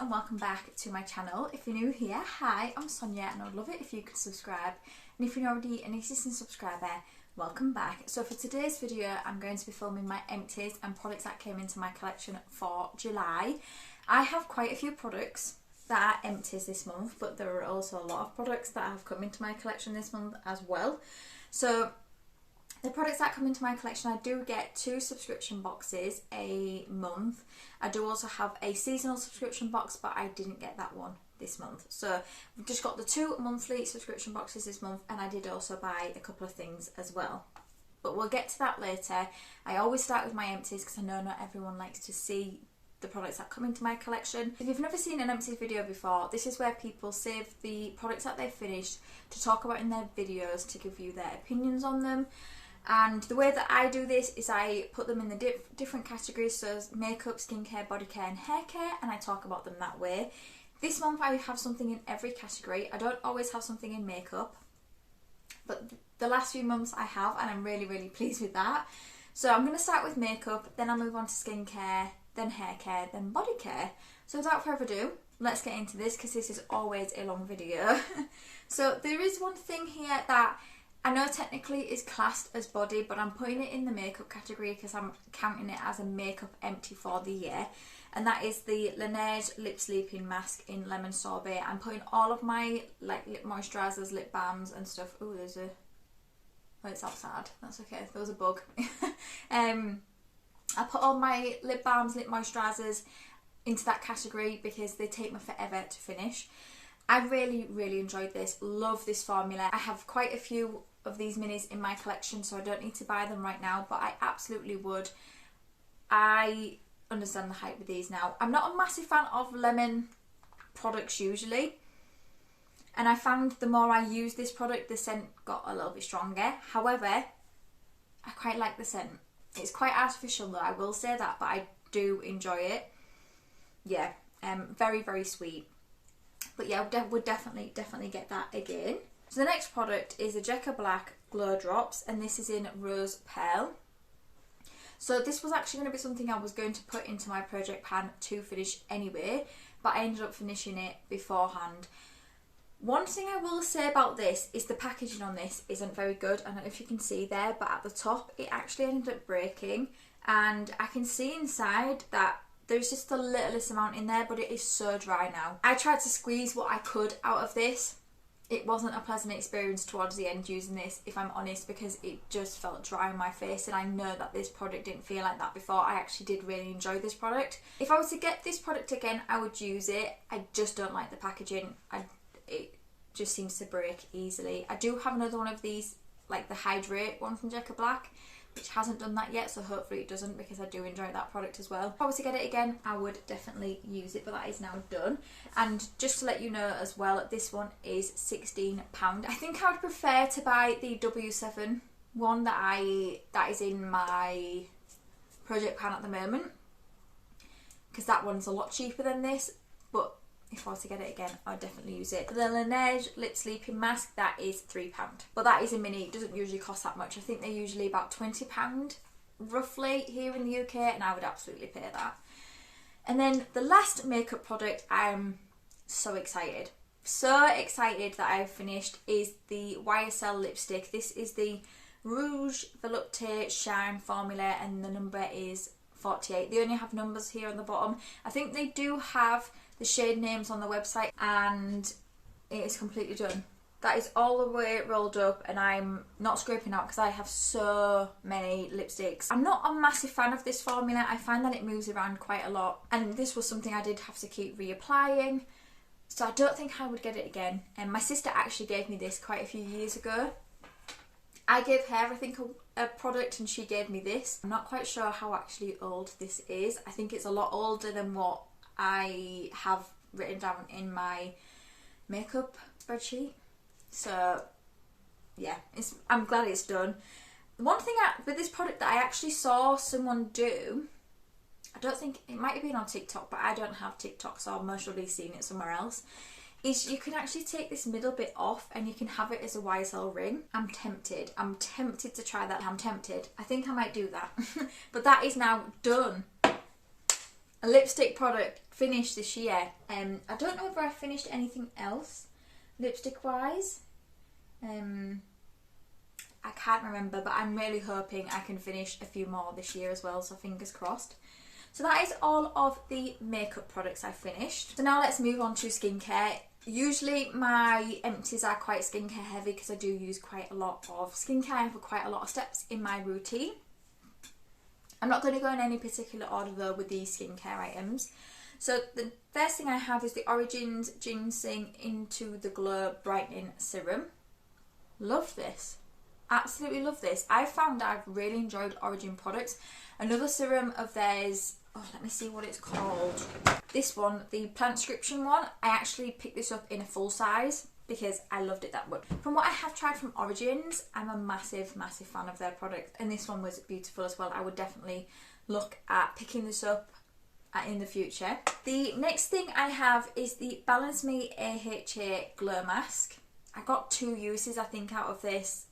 and welcome back to my channel. If you're new here, hi, I'm Sonia and I'd love it if you could subscribe. And if you're already an existing subscriber, welcome back. So for today's video, I'm going to be filming my empties and products that came into my collection for July. I have quite a few products that are empties this month, but there are also a lot of products that have come into my collection this month as well. So the products that come into my collection, I do get 2 subscription boxes a month. I do also have a seasonal subscription box, but I didn't get that one this month. So I've just got the 2 monthly subscription boxes this month, and I did also buy a couple of things as well. But we'll get to that later. I always start with my empties because I know not everyone likes to see the products that come into my collection. If you've never seen an empties video before, this is where people save the products that they've finished to talk about in their videos, to give you their opinions on them. And the way that I do this is I put them in the different categories, so makeup, skincare, body care and hair care, and I talk about them that way. This month I have something in every category. I don't always have something in makeup, but the last few months I have, and I'm really pleased with that. So I'm going to start with makeup, then I'll move on to skincare, then hair care, then body care. So without further ado, let's get into this because this is always a long video. So there is one thing here that I know technically is classed as body, but I'm putting it in the makeup category because I'm counting it as a makeup empty for the year. And that is the Laneige Lip Sleeping Mask in Lemon Sorbet. I'm putting all of my lip moisturisers, lip balms and stuff. Oh, there's a... Oh, it's outside. That's okay. There was a bug. I put all my lip balms, lip moisturisers into that category because they take me forever to finish. I really enjoyed this. Love this formula. I have quite a few of these minis in my collection, so I don't need to buy them right now, but I absolutely would. I understand the hype with these now. I'm not a massive fan of lemon products usually, and I found the more I used this product, the scent got a little bit stronger. However, I quite like the scent. It's quite artificial though, I will say that, but I do enjoy it. Yeah, very sweet. But yeah, would definitely get that again. So the next product is a Jekka Black Glow Drops, and this is in Rose Pearl. So this was actually going to be something I was going to put into my project pan to finish anyway, but I ended up finishing it beforehand. One thing I will say about this is the packaging on this isn't very good. I don't know if you can see there, but at the top it actually ended up breaking, and I can see inside that there's just the littlest amount in there, but it is so dry now. I tried to squeeze what I could out of this. It wasn't a pleasant experience towards the end using this, if I'm honest, because it just felt dry on my face, and I know that this product didn't feel like that before. I actually did really enjoy this product. If I was to get this product again, I would use it. I just don't like the packaging. It just seems to break easily. I do have another one of these, like the Hydrate one from Jekka Black, which hasn't done that yet, so hopefully it doesn't, because I do enjoy that product as well. If I was to get it again, I would definitely use it, but that is now done. And just to let you know as well, this one is £16. I think I would prefer to buy the W7 one that is in my project pan at the moment, because that one's a lot cheaper than this, but if I was to get it again, I'd definitely use it. The Laneige Lip Sleeping Mask, that is £3. But that is a mini, it doesn't usually cost that much. I think they're usually about £20 roughly here in the UK, and I would absolutely pay that. And then the last makeup product I'm so excited that I've finished is the YSL lipstick. This is the Rouge Volupté Shine formula, and the number is 48. They only have numbers here on the bottom. I think they do have the shade names on the website, and it is completely done. That is all the way rolled up, and I'm not scraping out because I have so many lipsticks. I'm not a massive fan of this formula. I find that it moves around quite a lot, and this was something I did have to keep reapplying, so I don't think I would get it again. And my sister actually gave me this quite a few years ago. I gave her, I think, a product, and she gave me this. I'm not quite sure how actually old this is. I think it's a lot older than what I have written down in my makeup spreadsheet. So yeah, I'm glad it's done. One thing with this product that I actually saw someone do, I don't think, it might have been on TikTok, but I don't have TikTok, so I've most probably seen it somewhere else, is you can actually take this middle bit off and you can have it as a YSL ring. I'm tempted to try that. I'm tempted. I think I might do that. But that is now done. a lipstick product finished this year. I don't know if I finished anything else lipstick wise. I can't remember, but I'm really hoping I can finish a few more this year as well, so fingers crossed. So that is all of the makeup products I finished. So now let's move on to skincare. Usually my empties are quite skincare heavy because I do use quite a lot of skincare. I have quite a lot of steps in my routine. I'm not going to go in any particular order though with these skincare items. So the first thing I have is the Origins Ginseng Into the Glow Brightening Serum. Love this. Absolutely love this. I found I've really enjoyed Origin products. Another serum of theirs, oh, let me see what it's called. This one, the Plantscription one, I actually picked this up in a full size because I loved it that much. From what I have tried from Origins, I'm a massive, massive fan of their product, and this one was beautiful as well. I would definitely look at picking this up in the future. The next thing I have is the Balance Me AHA Glow Mask. I got 2 uses, I think, out of this.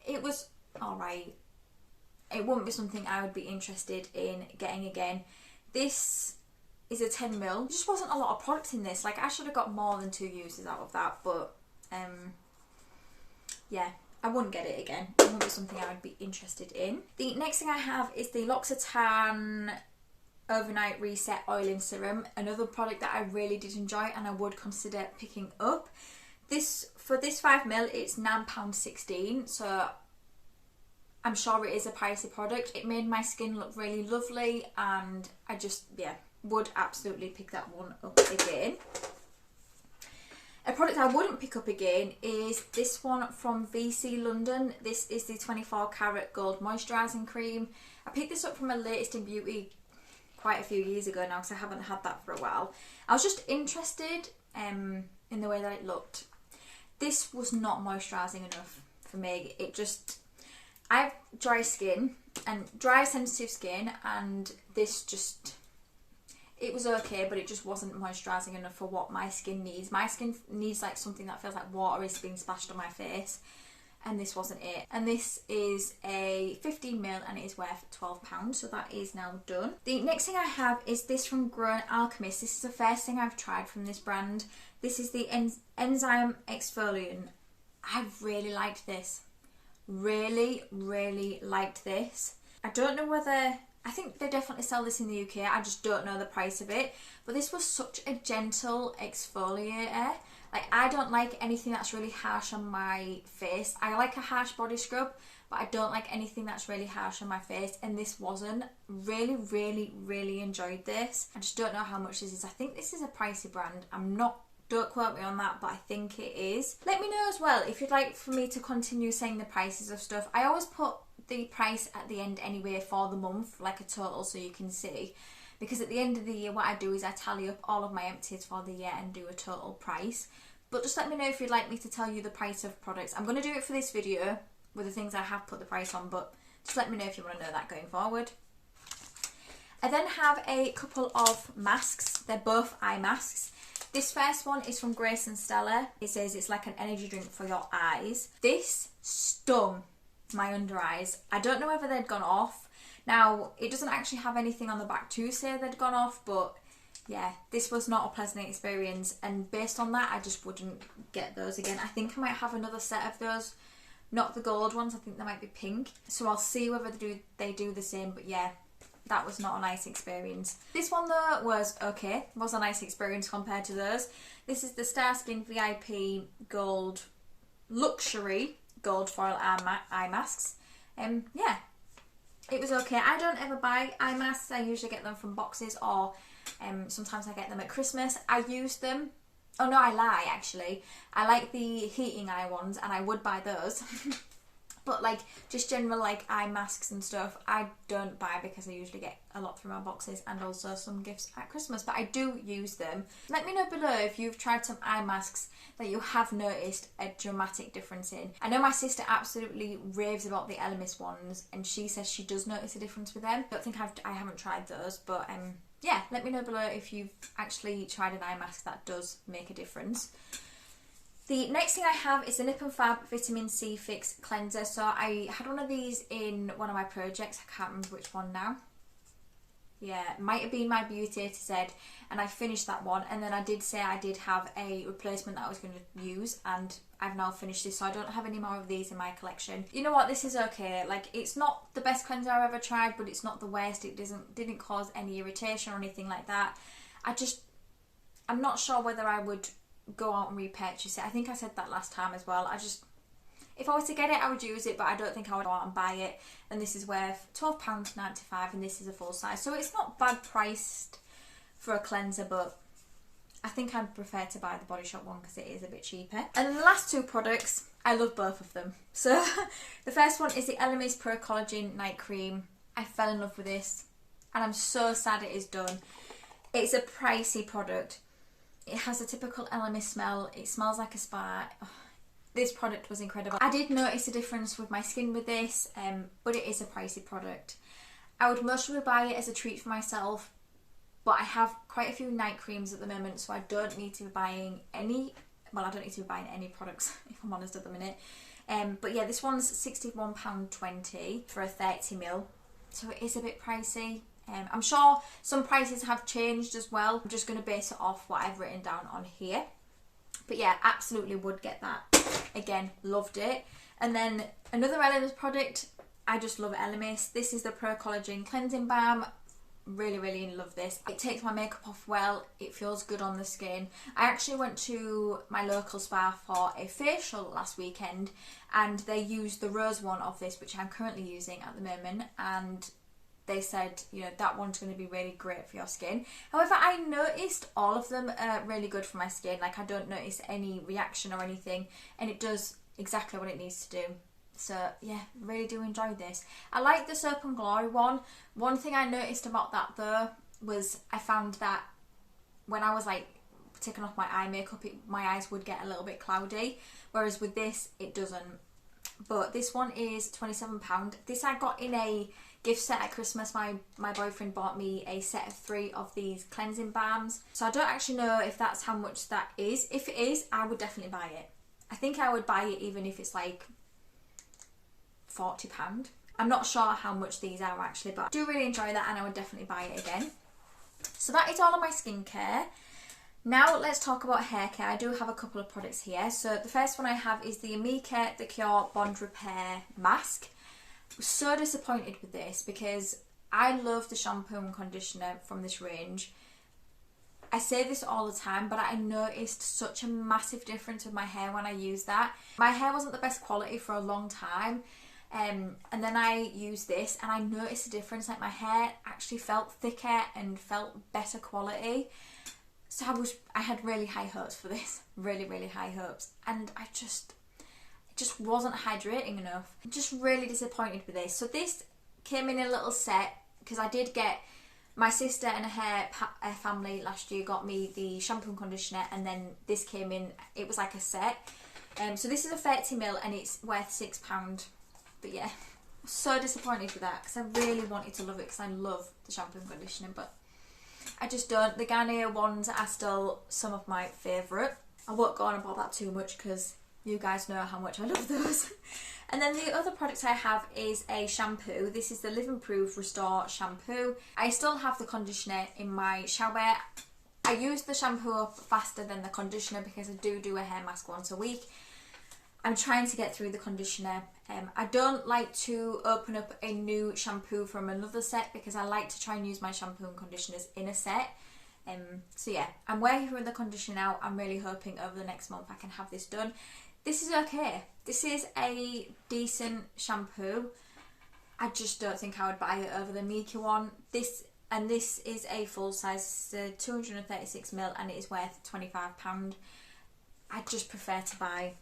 It was alright. It wouldn't be something I would be interested in getting again. This is a 10ml. There just wasn't a lot of product in this. Like, I should have got more than 2 uses out of that, but yeah, I wouldn't get it again. It wouldn't be something I would be interested in. The next thing I have is the L'Occitane Overnight Reset Oiling Serum. Another product that I really did enjoy and I would consider picking up. For this 5ml, it's £9.16, so I'm sure it is a pricey product. It made my skin look really lovely, and I just, yeah, would absolutely pick that one up again. A product I wouldn't pick up again is this one from VC London. This is the 24 Karat Gold Moisturising Cream. I picked this up from a Latest in Beauty quite a few years ago now because I haven't had that for a while. I was just interested in the way that it looked. This was not moisturising enough for me. It just, I have dry skin and dry sensitive skin, and this just, it was okay, but it just wasn't moisturising enough for what my skin needs. My skin needs like something that feels like water is being splashed on my face, and this wasn't it. And this is a 15ml and it is worth £12, so that is now done. The next thing I have is this from Grown Alchemist. This is the first thing I've tried from this brand. This is the Enzyme Exfoliant. I really liked this. Really, really liked this. I don't know whether, I think they definitely sell this in the UK, I just don't know the price of it. But this was such a gentle exfoliator. Like, I don't like anything that's really harsh on my face. I like a harsh body scrub, but I don't like anything that's really harsh on my face, and this wasn't. Really, really, really enjoyed this. I just don't know how much this is. I think this is a pricey brand. Don't quote me on that, but I think it is. Let me know as well if you'd like for me to continue saying the prices of stuff. I always put the price at the end anyway for the month, like a total, so you can see. Because at the end of the year, what I do is I tally up all of my empties for the year and do a total price. But just let me know if you'd like me to tell you the price of products. I'm going to do it for this video with the things I have put the price on, but just let me know if you want to know that going forward. I then have a couple of masks. They're both eye masks. This first one is from Grace and Stella. It says it's like an energy drink for your eyes. This stung my under eyes. I don't know whether they'd gone off. Now, it doesn't actually have anything on the back to say they'd gone off, but yeah, this was not a pleasant experience, and based on that, I just wouldn't get those again. I think I might have another set of those, not the gold ones, I think they might be pink. So I'll see whether they do the same, but yeah, that was not a nice experience. This one though was okay, was a nice experience compared to those. This is the Star Skin VIP Gold Luxury Gold Foil Eye Masks. Yeah, it was okay. I don't ever buy eye masks, I usually get them from boxes, or sometimes I get them at Christmas. I use them. Oh no, I lie actually. I like the heating eye ones and I would buy those. But like just general like eye masks and stuff, I don't buy because I usually get a lot through my boxes and also some gifts at Christmas. But I do use them. Let me know below if you've tried some eye masks that you have noticed a dramatic difference in. I know my sister absolutely raves about the Elemis ones, and she says she does notice a difference with them. I don't think I haven't tried those, but yeah, let me know below if you've actually tried an eye mask that does make a difference. The next thing I have is the Nip and Fab Vitamin C Fix Cleanser. So I had one of these in one of my projects. I can't remember which one now. Yeah, it might have been my Beauty A to Z, and I finished that one, and then I did say I did have a replacement that I was going to use, and I've now finished this, so I don't have any more of these in my collection. You know what, this is okay. Like, it's not the best cleanser I've ever tried, but it's not the worst. It didn't cause any irritation or anything like that. I'm not sure whether I would go out and repurchase it. I think I said that last time as well. If I was to get it, I would use it, but I don't think I would go out and buy it. And this is worth £12.95, and this is a full size. So it's not bad priced for a cleanser, but I think I'd prefer to buy the Body Shop one because it is a bit cheaper. And the last two products, I love both of them. So the first one is the Elemis Pro Collagen Night Cream. I fell in love with this, and I'm so sad it is done. It's a pricey product. It has a typical Elemis smell. It smells like a spa. Oh, this product was incredible. I did notice a difference with my skin with this, but it is a pricey product. I would mostly buy it as a treat for myself, but I have quite a few night creams at the moment, so I don't need to be buying any, well, I don't need to be buying any products, if I'm honest, at the minute. But yeah, this one's £61.20 for a 30ml, so it is a bit pricey. I'm sure some prices have changed as well. I'm just going to base it off what I've written down on here. But yeah, absolutely would get that. Again, loved it. And then another Elemis product, I just love Elemis. This is the Pro Collagen Cleansing Balm. Really love this. It takes my makeup off well. It feels good on the skin. I actually went to my local spa for a facial last weekend, and they used the rose one of this, which I'm currently using at the moment, and they said, you know, that one's going to be really great for your skin. However, I noticed all of them are really good for my skin. Like, I don't notice any reaction or anything, and it does exactly what it needs to do. So yeah, really do enjoy this. I like the Soap and Glory one. One thing I noticed about that though was I found that when I was like taking off my eye makeup, my eyes would get a little bit cloudy, whereas with this it doesn't. But this one is £27. This I got in a gift set at Christmas. My boyfriend bought me a set of 3 of these cleansing balms, so I don't actually know if that's how much that is. If it is, I would definitely buy it. I think I would buy it even if it's like £40. I'm not sure how much these are actually, but I do really enjoy that, and I would definitely buy it again. So that is all of my skincare. Now let's talk about hair care. I do have a couple of products here. So the first one I have is the Amika The Cure Bond Repair Mask. I was so disappointed with this because I love the shampoo and conditioner from this range. I say this all the time, but I noticed such a massive difference with my hair when I used that. My hair wasn't the best quality for a long time, and then I used this and I noticed a difference. Like, my hair actually felt thicker and felt better quality. So I had really high hopes for this, really high hopes, and it just wasn't hydrating enough. I'm just really disappointed with this. So this came in a little set because I did get, my sister and her family last year got me the shampoo and conditioner, and then this came in, it was like a set. So this is a 30ml and it's worth £6. But yeah, I'm so disappointed with that because I really wanted to love it because I love the shampoo and conditioner, but I just don't. The Garnier ones are still some of my favourite. I won't go on about that too much because you guys know how much I love those. And then the other product I have is a shampoo. This is the Live and Prove Restore shampoo. I still have the conditioner in my shower. I use the shampoo up faster than the conditioner because I do a hair mask once a week. I'm trying to get through the conditioner. I don't like to open up a new shampoo from another set because I like to try and use my shampoo and conditioners in a set. So yeah, I'm working through the conditioner now. I'm really hoping over the next month I can have this done. This is okay. This is a decent shampoo. I just don't think I would buy it over the Mika one. This is a full size, 236ml, and it is worth £25. I just prefer to buy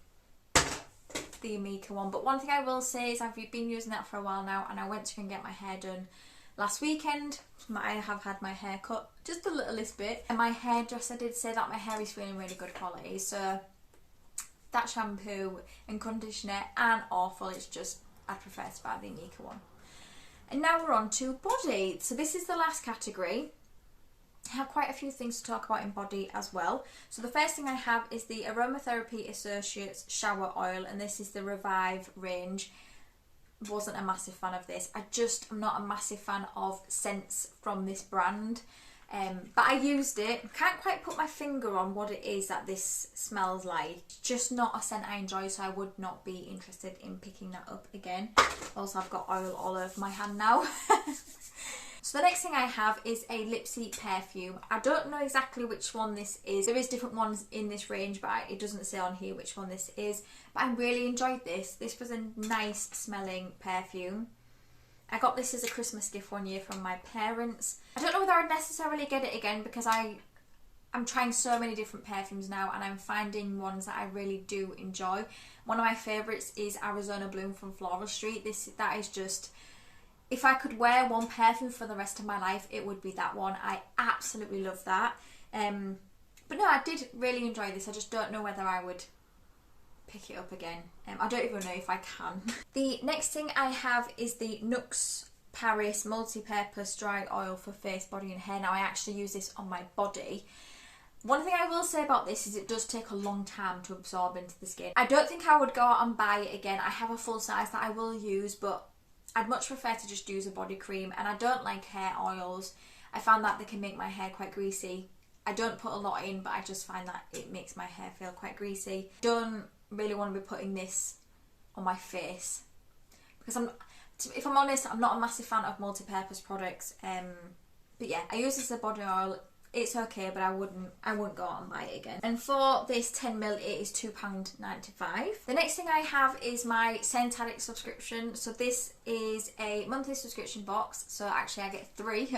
the Amika one. But one thing I will say is I've been using that for a while now, and I went to go and get my hair done last weekend. I have had my hair cut just a littlest bit, and my hairdresser did say that my hair is feeling really good quality. So that shampoo and conditioner and awful, it's just, I prefer to buy the Amika one. And now we're on to body. So this is the last category. I have quite a few things to talk about in body as well. So the first thing I have is the Aromatherapy Associates Shower Oil, and this is the Revive range. wasn't a massive fan of this. I'm not a massive fan of scents from this brand. But I used it. Can't quite put my finger on what it is that this smells like. It's just not a scent I enjoy, so I would not be interested in picking that up again. Also, I've got oil all over my hand now. So the next thing I have is a Lipsy perfume. I don't know exactly which one this is. There is different ones in this range, but it doesn't say on here which one this is. But I really enjoyed this. This was a nice smelling perfume. I got this as a Christmas gift one year from my parents. I don't know whether I'd necessarily get it again because I'm trying so many different perfumes now and I'm finding ones that I really do enjoy. One of my favourites is Arizona Bloom from Floral Street. That is just... If I could wear one perfume for the rest of my life, it would be that one. I absolutely love that. But no, I did really enjoy this. I just don't know whether I would pick it up again. I don't even know if I can. The next thing I have is the Nux Paris Multi-Purpose Dry Oil for Face, Body and Hair. Now, I actually use this on my body. One thing I will say about this is it does take a long time to absorb into the skin. I don't think I would go out and buy it again. I have a full size that I will use, but I'd much prefer to just use a body cream, and I don't like hair oils. I found that they can make my hair quite greasy. I don't put a lot in, but I just find that it makes my hair feel quite greasy. Don't really want to be putting this on my face because if I'm honest, I'm not a massive fan of multi-purpose products. But yeah, I use this as a body oil. It's okay, but I wouldn't go out and buy it again. And for this 10ml, it is £2.95. The next thing I have is my ScentAddict subscription. So this is a monthly subscription box. So actually I get 3.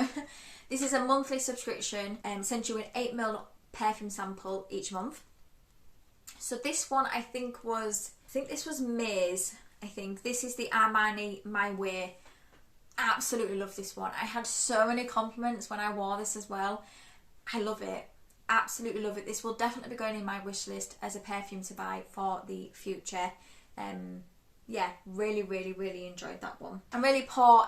This is a monthly subscription and sends you an 8ml perfume sample each month. So this one I think this was May's. I think this is the Armani My Way. Absolutely love this one. I had so many compliments when I wore this as well. I love it. Absolutely love it. This will definitely be going in my wish list as a perfume to buy for the future. Yeah, really, really, really enjoyed that one. I'm really poor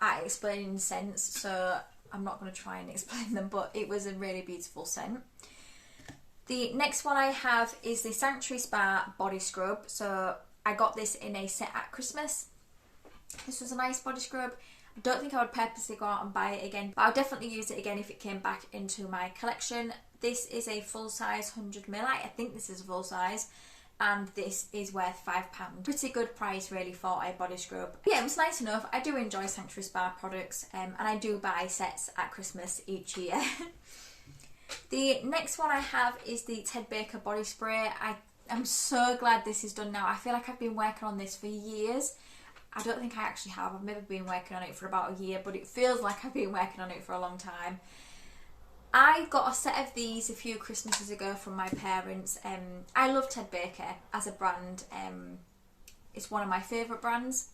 at explaining scents, so I'm not going to try and explain them, but it was a really beautiful scent. The next one I have is the Sanctuary Spa Body Scrub. So I got this in a set at Christmas. This was a nice body scrub. I don't think I would purposely go out and buy it again, but I'll definitely use it again if it came back into my collection. This is a full size 100ml. I think this is a full size, and this is worth £5. Pretty good price really for a body scrub. But yeah, it was nice enough. I do enjoy Sanctuary Spa products, and I do buy sets at Christmas each year. The next one I have is the Ted Baker body spray. I'm so glad this is done now. I feel like I've been working on this for years. I don't think I actually have. I've maybe been working on it for about a year, but it feels like I've been working on it for a long time. I got a set of these a few Christmases ago from my parents. I love Ted Baker as a brand. It's one of my favourite brands.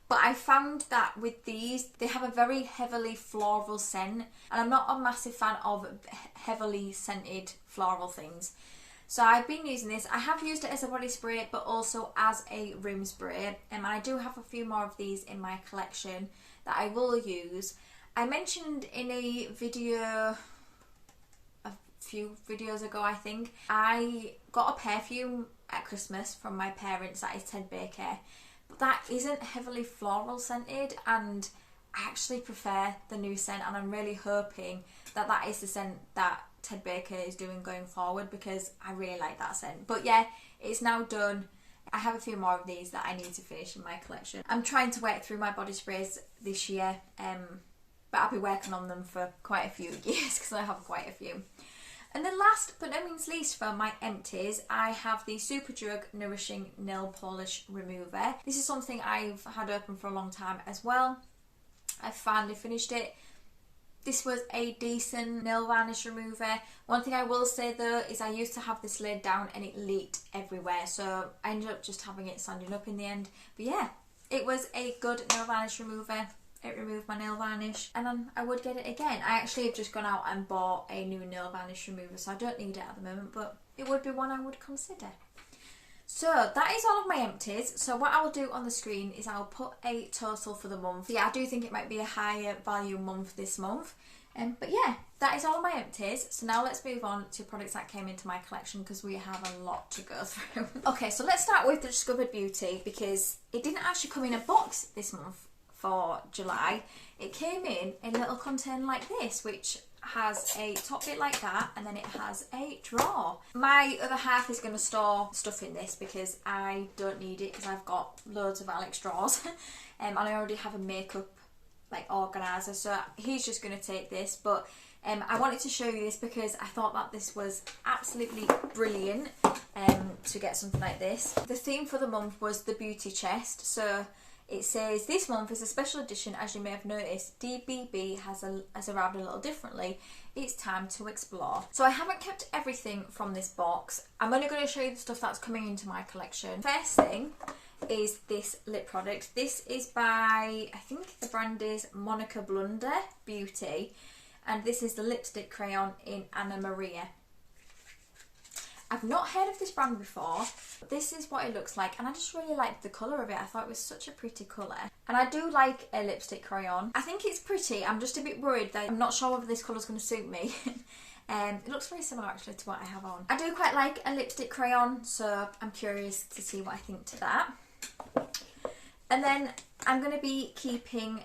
But I found that with these, they have a very heavily floral scent, and I'm not a massive fan of heavily scented floral things. So I've been using this. I have used it as a body spray, but also as a room spray. And I do have a few more of these in my collection that I will use. I mentioned in a video, a few videos ago I think, I got a perfume at Christmas from my parents that is Ted Baker. But that isn't heavily floral scented, and I actually prefer the new scent, and I'm really hoping that that is the scent that Ted Baker is doing going forward, because I really like that scent. But yeah, it's now done. I have a few more of these that I need to finish in my collection. I'm trying to work through my body sprays this year, but I'll be working on them for quite a few years because I have quite a few. And then last but no means least, for my empties, I have the Superdrug Nourishing Nail Polish Remover. This is something I've had open for a long time as well. I've finally finished it. This was a decent nail varnish remover. One thing I will say though is I used to have this laid down and it leaked everywhere, so I ended up just having it standing up in the end. But yeah, it was a good nail varnish remover. It removed my nail varnish, and I would get it again. I actually have just gone out and bought a new nail varnish remover, so I don't need it at the moment, but it would be one I would consider. So that is all of my empties. So what I will do on the screen is I'll put a total for the month. Yeah, I do think it might be a higher value month this month. But yeah, that is all my empties. So now let's move on to products that came into my collection because we have a lot to go through. Okay, so let's start with the Discovered Beauty because it didn't actually come in a box this month for July. It came in a little container like this, which has a top bit like that, and then it has a drawer. My other half is going to store stuff in this because I don't need it because I've got loads of Alex drawers and I already have a makeup like organizer, so he's just going to take this. But I wanted to show you this because I thought that this was absolutely brilliant to get something like this. The theme for the month was the beauty chest, so it says this month is a special edition. As you may have noticed, DBB has arrived a little differently. It's time to explore. So I haven't kept everything from this box. I'm only going to show you the stuff that's coming into my collection. First thing is this lip product. This is by, I think the brand is Monica Blunder Beauty, and this is the lipstick crayon in Anna Maria. I've not heard of this brand before. This is what it looks like, and I just really liked the colour of it. I thought it was such a pretty colour. And I do like a lipstick crayon. I think it's pretty. I'm just a bit worried that I'm not sure whether this colour's going to suit me. It looks very similar actually to what I have on. I do quite like a lipstick crayon, so I'm curious to see what I think to that. And then I'm going to be keeping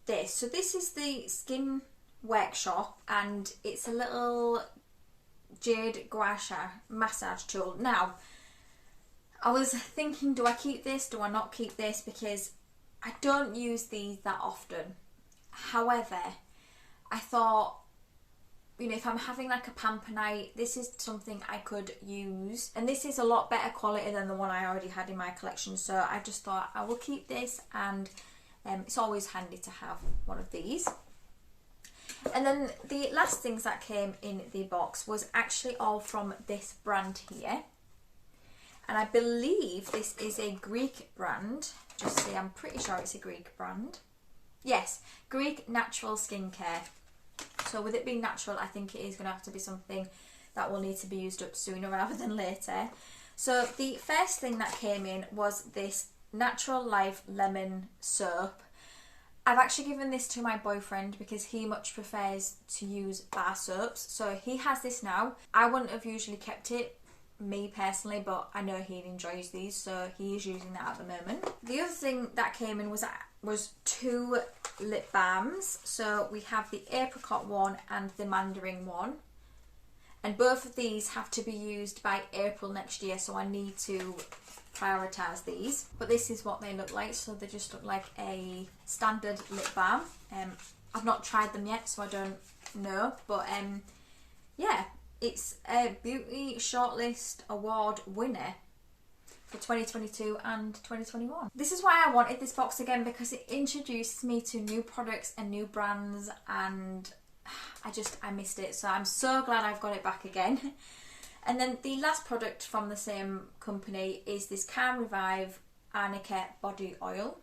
this. So this is the Skin Workshop, and it's a little jade gua sha massage tool. Now, I was thinking, do I keep this? Do I not keep this? Because I don't use these that often. However, I thought, you know, if I'm having like a pamper night, this is something I could use. And this is a lot better quality than the one I already had in my collection. So I just thought I will keep this, and it's always handy to have one of these. And then the last things that came in the box was actually all from this brand here. And I believe this is a Greek brand. Just see, I'm pretty sure it's a Greek brand. Yes, Greek Natural Skincare. So with it being natural, I think it is going to have to be something that will need to be used up sooner rather than later. So the first thing that came in was this Natural Life Lemon Soap. I've actually given this to my boyfriend because he much prefers to use bar soaps. So he has this now. I wouldn't have usually kept it, me personally, but I know he enjoys these, so he is using that at the moment. The other thing that came in was 2 lip balms. So we have the apricot one and the mandarin one. And both of these have to be used by April next year, so I need to prioritise these. But this is what they look like, so they just look like a standard lip balm. I've not tried them yet, so I don't know, but yeah, it's a Beauty Shortlist Award winner for 2022 and 2021. This is why I wanted this box again, because it introduced me to new products and new brands, and I missed it, so I'm so glad I've got it back again. And then the last product from the same company is this Calm Revive Arnica body oil.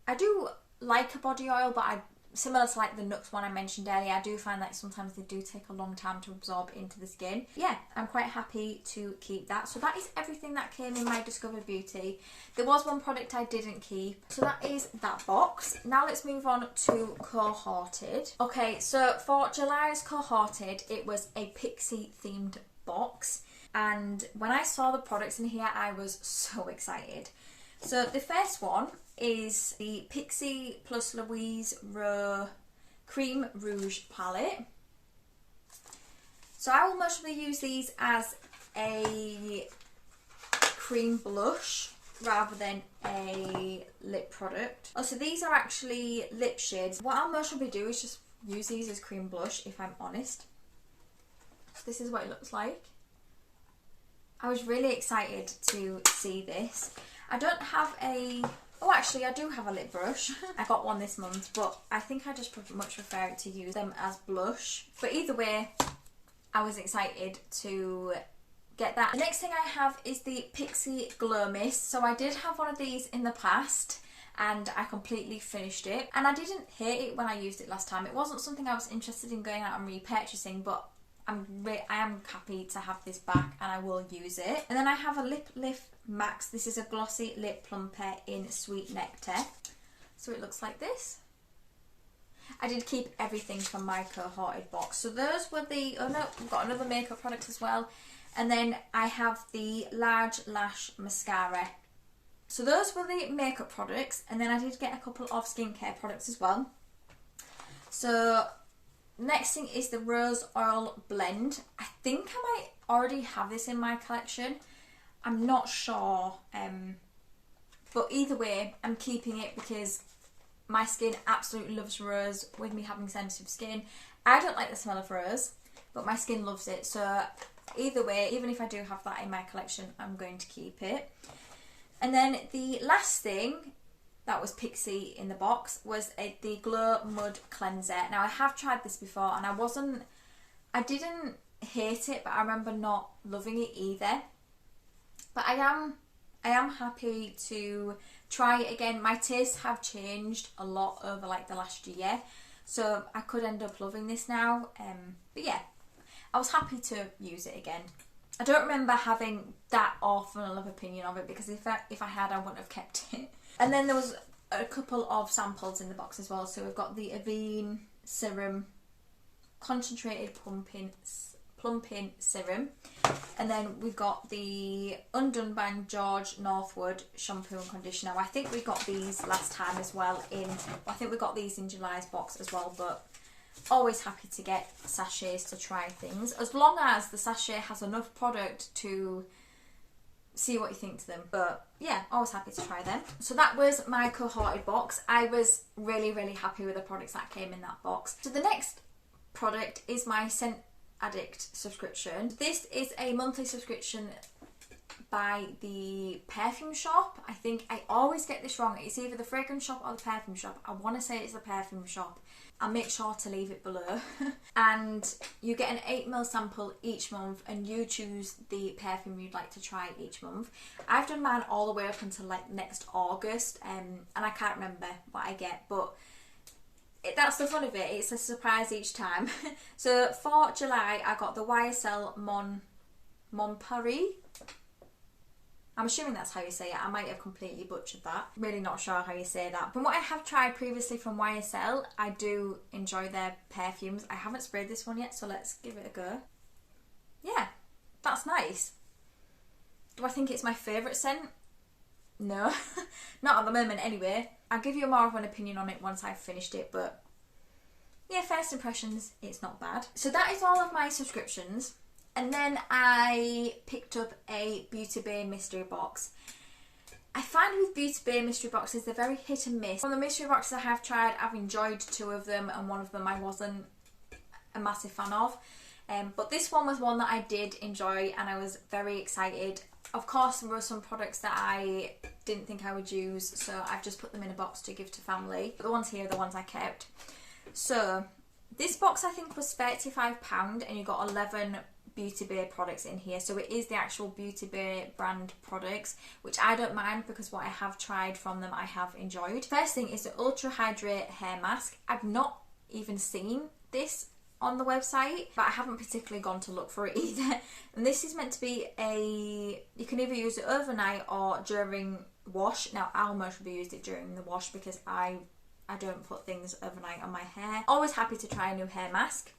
I do like a body oil, but similar to like the Nux one I mentioned earlier, I do find that sometimes they do take a long time to absorb into the skin. Yeah, I'm quite happy to keep that. So that is everything that came in my Discovered Beauty. There was one product I didn't keep, so that is that box. Now let's move on to Cohorted. Okay, so for July's Cohorted, it was a pixie themed box, and when I saw the products in here, I was so excited. So the first one is the Pixie plus Louise Rowe Cream Rouge palette. So I will mostly use these as a cream blush rather than a lip product. Oh, so these are actually lip shades. What I'll mostly do is just use these as cream blush, if I'm honest. So this is what it looks like. I was really excited to see this. I don't have a... Oh, actually, I do have a lip brush. I got one this month, but I think I just much prefer to use them as blush. But either way, I was excited to get that. The next thing I have is the Pixie Glow Mist. So I did have one of these in the past, and I completely finished it. And I didn't hate it when I used it last time. It wasn't something I was interested in going out and repurchasing, but I am happy to have this back, and I will use it. And then I have a Lip Lift Max. This is a glossy lip plumper in Sweet Nectar. So it looks like this. I did keep everything from my Cohorted box. So those were the, oh no, we've got another makeup product as well. And then I have the Large Lash Mascara. So those were the makeup products, and then I did get a couple of skincare products as well. So next thing is the Rose Oil Blend. I think I might already have this in my collection. I'm not sure, but either way, I'm keeping it because my skin absolutely loves rose. With me having sensitive skin, I don't like the smell of rose, but my skin loves it. So either way, even if I do have that in my collection, I'm going to keep it. And then the last thing that was Pixie in the box was the Glow Mud Cleanser. Now I have tried this before and I didn't hate it, but I remember not loving it either. But I am happy to try it again. My tastes have changed a lot over like the last year, so I could end up loving this now. But yeah, I was happy to use it again. I don't remember having that awful of opinion of it, because if I had, I wouldn't have kept it. And then there was a couple of samples in the box as well. So we've got the Avene Serum Concentrated Plumping Serum, and then we've got the Undone by George Northwood Shampoo and Conditioner. I think we got these last time as well I think we got these in July's box as well, but always happy to get sachets to try things, as long as the sachet has enough product to see what you think to them. But yeah, always happy to try them. So that was my Cohorted box. I was really, really happy with the products that came in that box. So the next product is my ScentAddict subscription. This is a monthly subscription by the perfume shop. I think I always get this wrong. It's either the fragrance shop or the perfume shop. I want to say it's the perfume shop. I'll make sure to leave it below. And you get an 8ml sample each month, and you choose the perfume you'd like to try each month. I've done mine all the way up until like next August, and I can't remember what I get, but that's the fun of it. It's a surprise each time. So for July, I got the YSL Mon Paris. I'm assuming that's how you say it. I might have completely butchered that. Really not sure how you say that. From what I have tried previously from YSL, I do enjoy their perfumes. I haven't sprayed this one yet, so let's give it a go. Yeah, that's nice. Do I think it's my favourite scent? No, not at the moment anyway. I'll give you more of an opinion on it once I've finished it, but yeah, first impressions, it's not bad. So that is all of my subscriptions. And then I picked up a Beauty Bay mystery box. I find with Beauty Bay mystery boxes, they're very hit and miss. From the mystery boxes I have tried, I've enjoyed 2 of them, and one of them I wasn't a massive fan of. But this one was one that I did enjoy, and I was very excited. Of course, there were some products that I didn't think I would use, so I've just put them in a box to give to family. But the ones here are the ones I kept. So this box I think was £35, and you got 11 Beauty Bay products in here. So it is the actual Beauty Bay brand products, which I don't mind because what I have tried from them I have enjoyed. First thing is the Ultra Hydrate Hair Mask. I've not even seen this on the website, but I haven't particularly gone to look for it either. And this is meant to be you can either use it overnight or during wash. Now I'll mostly use it during the wash because I don't put things overnight on my hair. Always happy to try a new hair mask.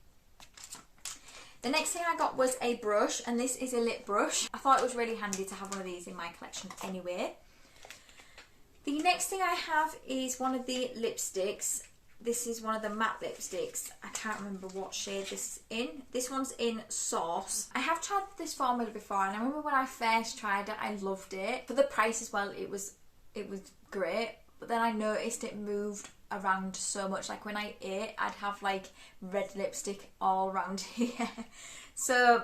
The next thing I got was a brush, and this is a lip brush. I thought it was really handy to have one of these in my collection anyway. The next thing I have is one of the lipsticks. This is one of the matte lipsticks. I can't remember what shade this is in. This one's in Sauce. I have tried this formula before, and I remember when I first tried it, I loved it. For the price as well, it was great. But then I noticed it moved around so much. Like when I ate, I'd have like red lipstick all around here. So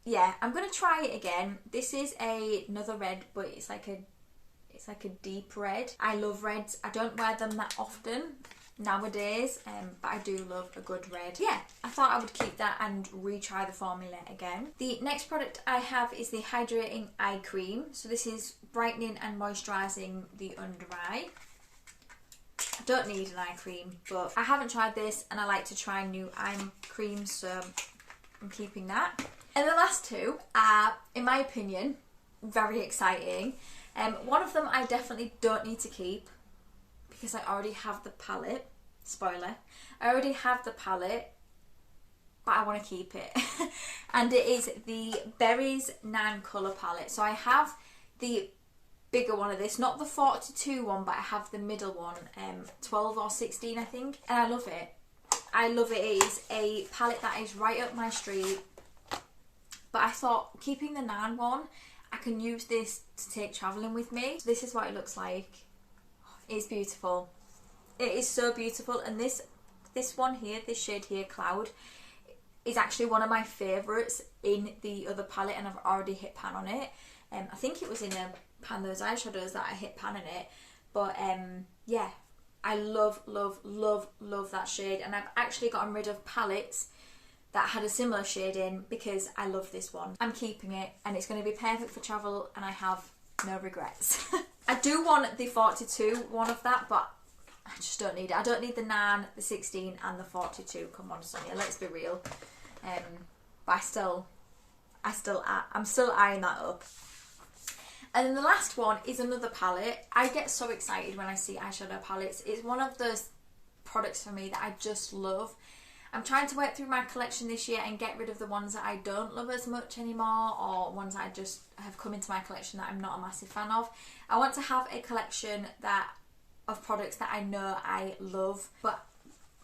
yeah, I'm gonna try it again. This is another red, but it's like a deep red. I love reds. I don't wear them that often nowadays, but I do love a good red. Yeah, I thought I would keep that and retry the formula again. The next product I have is the Hydrating Eye Cream. So this is brightening and moisturising the under eye. I don't need an eye cream, but I haven't tried this and I like to try new eye creams, so I'm keeping that. And the last 2 are, in my opinion, very exciting. One of them I definitely don't need to keep because I already have the palette. spoiler, I already have the palette, but I want to keep it. And it is the Berries 9 colour palette. So I have the bigger one of this, not the 42 one, but I have the middle one, 12 or 16 I think, and I love it. I love it. It is a palette that is right up my street, but I thought keeping the 9 one, I can use this to take travelling with me. So this is what it looks like. It's beautiful. It is so beautiful. And this one here, this shade here, Cloud, is actually one of my favourites in the other palette, and I've already hit pan on it. I think it was in a pan those eyeshadows that I hit pan in it, but yeah, I love that shade, and I've actually gotten rid of palettes that had a similar shade in because I love this one. I'm keeping it, and it's going to be perfect for travel, and I have no regrets. I do want the 42 one of that, but I just don't need it. I don't need the 9, the 16 and the 42. Come on, Sonia, let's be real. But I'm still eyeing that up. And then the last one is another palette. I get so excited when I see eyeshadow palettes. It's one of those products for me that I just love. I'm trying to work through my collection this year and get rid of the ones that I don't love as much anymore, or ones that I just have come into my collection that I'm not a massive fan of. I want to have a collection of products that I know I love, but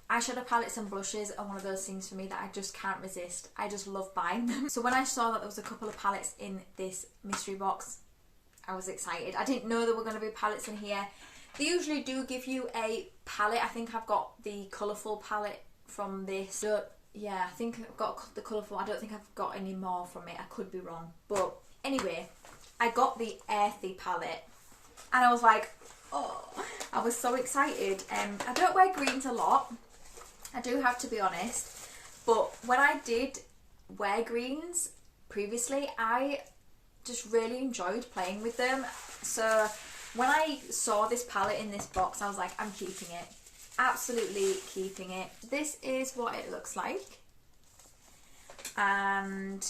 eyeshadow palettes and blushes are one of those things for me that I just can't resist. I just love buying them. So when I saw that there was a couple of palettes in this mystery box, I was excited. I didn't know there were going to be palettes in here. They usually do give you a palette. I think I've got the colourful palette from this. So yeah, I think I've got the colourful. I don't think I've got any more from it. I could be wrong. But anyway, I got the earthy palette, and I was like, oh, I was so excited. I don't wear greens a lot, I do have to be honest, but when I did wear greens previously, I just really enjoyed playing with them. So when I saw this palette in this box, I was like, I'm keeping it. Absolutely keeping it. This is what it looks like. And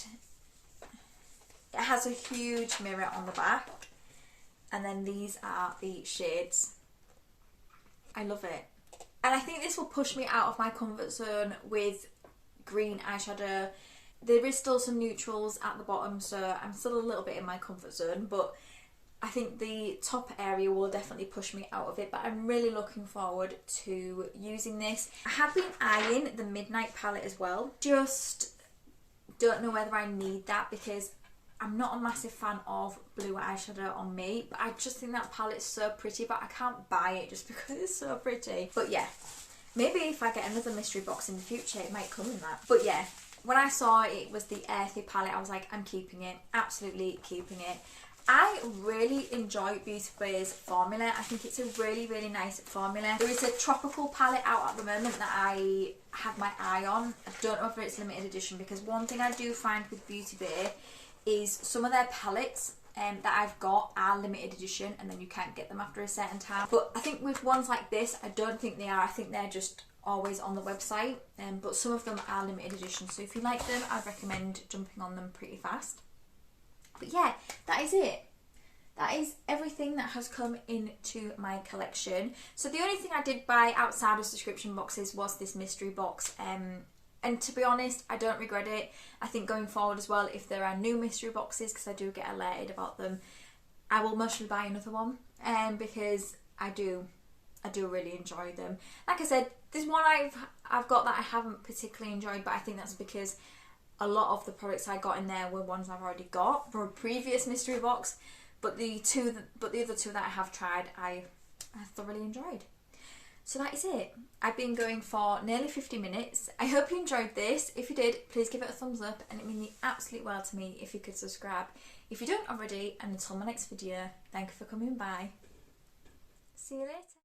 it has a huge mirror on the back. And then these are the shades. I love it. And I think this will push me out of my comfort zone with green eyeshadow. There is still some neutrals at the bottom, so I'm still a little bit in my comfort zone, but I think the top area will definitely push me out of it. But I'm really looking forward to using this. I have been eyeing the Midnight palette as well. Just don't know whether I need that because I'm not a massive fan of blue eyeshadow on me, but I just think that palette's so pretty, but I can't buy it just because it's so pretty. But yeah, maybe if I get another mystery box in the future, it might come in that. But yeah, when I saw it was the earthy palette, I was like, I'm keeping it, absolutely keeping it. I really enjoy Beauty Bay's formula. I think it's a really, really nice formula. There is a tropical palette out at the moment that I have my eye on. I don't know if it's limited edition, because one thing I do find with Beauty Bay is some of their palettes that I've got are limited edition, and then you can't get them after a certain time. But I think with ones like this, I don't think they are. I think they're just always on the website, but some of them are limited edition. So if you like them, I'd recommend jumping on them pretty fast. But yeah, that is it. That is everything that has come into my collection. So the only thing I did buy outside of subscription boxes was this mystery box. And to be honest, I don't regret it. I think going forward as well, if there are new mystery boxes, because I do get alerted about them, I will mostly buy another one, because I do really enjoy them. Like I said, there's one I've got that I haven't particularly enjoyed, but I think that's because a lot of the products I got in there were ones I've already got from a previous mystery box. But the other two that I have tried, I thoroughly enjoyed. So that is it. I've been going for nearly 50 minutes. I hope you enjoyed this. If you did, please give it a thumbs up, and it means the absolute world to me if you could subscribe if you don't already. And until my next video, thank you for coming by. See you later.